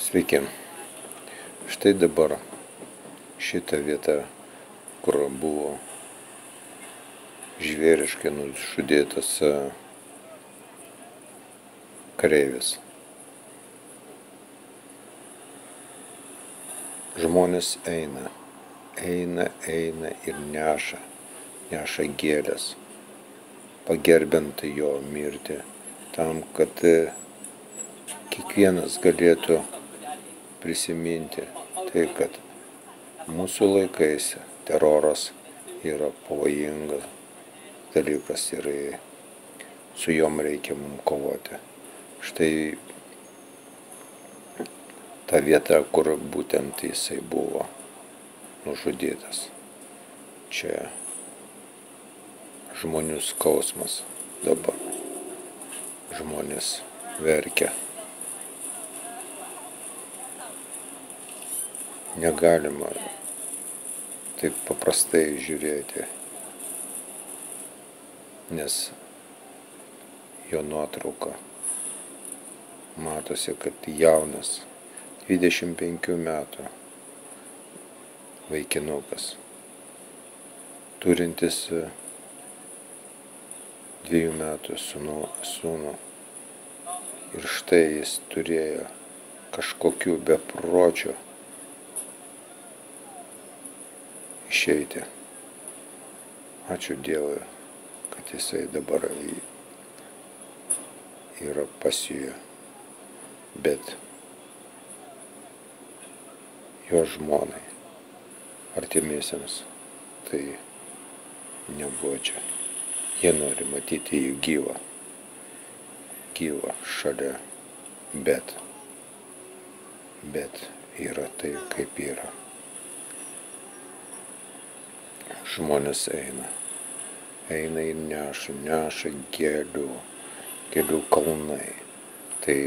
Sveiki. Štai dabar šita vieta, kur buvo žvėriškai nužudėtas kareivis. Žmonės eina ir neša gėles, pagerbiant jo mirtį, tam, kad kiekvienas galėtų prisiminti tai, kad mūsų laikais teroras yra pavojingas dalykas ir su jom reikia mums kovoti. Štai ta vieta, kur būtent jisai buvo nužudytas. Čia žmonių skausmas dabar. Žmonės verkia. Negalima taip paprastai žiūrėti, nes jo nuotrauka matosi, kad jaunas 25 metų vaikinukas, turintis 2 metų sūnų. Ir štai jis turėjo kažkokių bepročių išeiti. Ačiū Dievui, kad jisai dabar yra pasijo, bet jo žmonai, artimiesiems, tai nebuvo čia. Jie nori matyti jį gyvą šalia, bet yra tai, kaip yra. Žmonės eina ir neša gėlių kalnai. Tai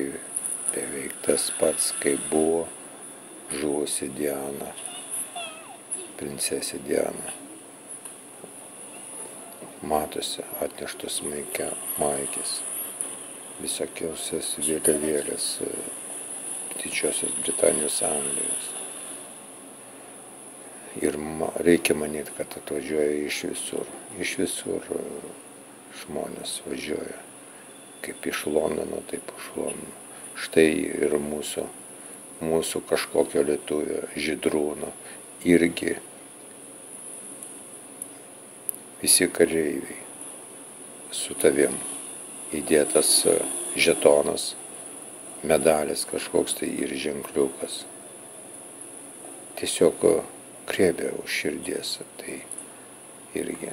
beveik tas pats, kaip buvo žuvusi Diana, princesė Diana. Matosi atneštos maikės, visokiausias vėliavėlės Didžiosios Britanijos, Anglijos. Ir reikia manyti, kad atvažiuoja iš visur žmonės važiuoja, kaip iš Londono, taip iš Londono. Štai ir mūsų kažkokio lietuvio Žydrūno irgi visi kareiviai su tavim įdėtas žetonas, medalis kažkoks tai ir ženkliukas. Tiesiog krėbė už širdies, tai irgi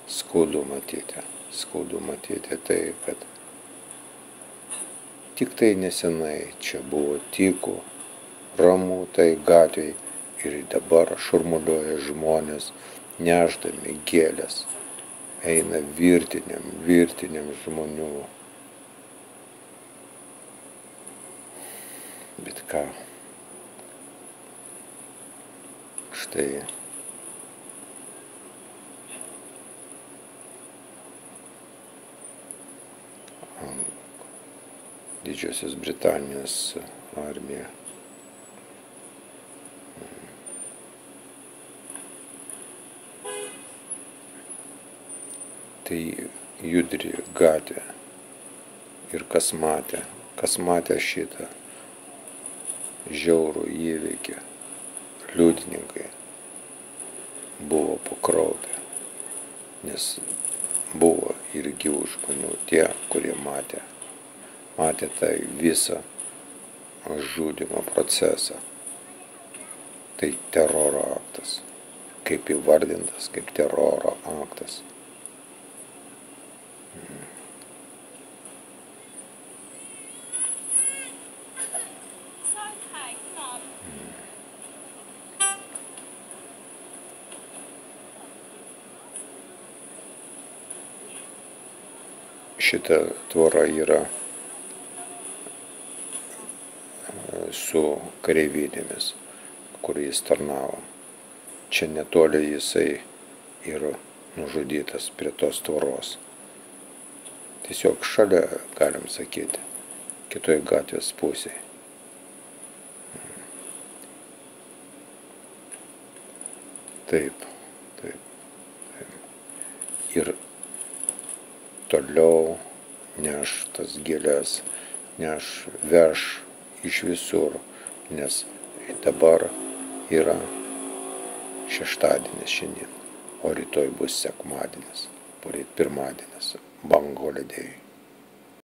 skaudu matyti tai, kad tik tai nesenai čia buvo tyku, ramu tai gatvėj ir dabar šurmuliuoja žmonės, nešdami gėles, eina virtinėm žmonių. Bet ką? Štai Didžiosios Britanijos armija. Tai judri gatvė. Ir kas matė šitą žiaurų įvykį, liudininkai buvo pakraupę, nes buvo ir gyvų žmonių, tie, kurie matė tą visą žudymo procesą. Tai teroro aktas, kaip įvardintas, kaip teroro aktas. Šita tvora yra su kareivinėmis, kur jis tarnavo. Čia netoli jisai yra nužudytas prie tos tvoros. Tiesiog šalia, galim sakyti. kitoj gatvės pusėje. Taip. Ir toliau neš tas gėles, veš iš visur, nes dabar yra šeštadienis šiandien, o rytoj bus sekmadienis, poryt pirmadienis, Bank Holiday.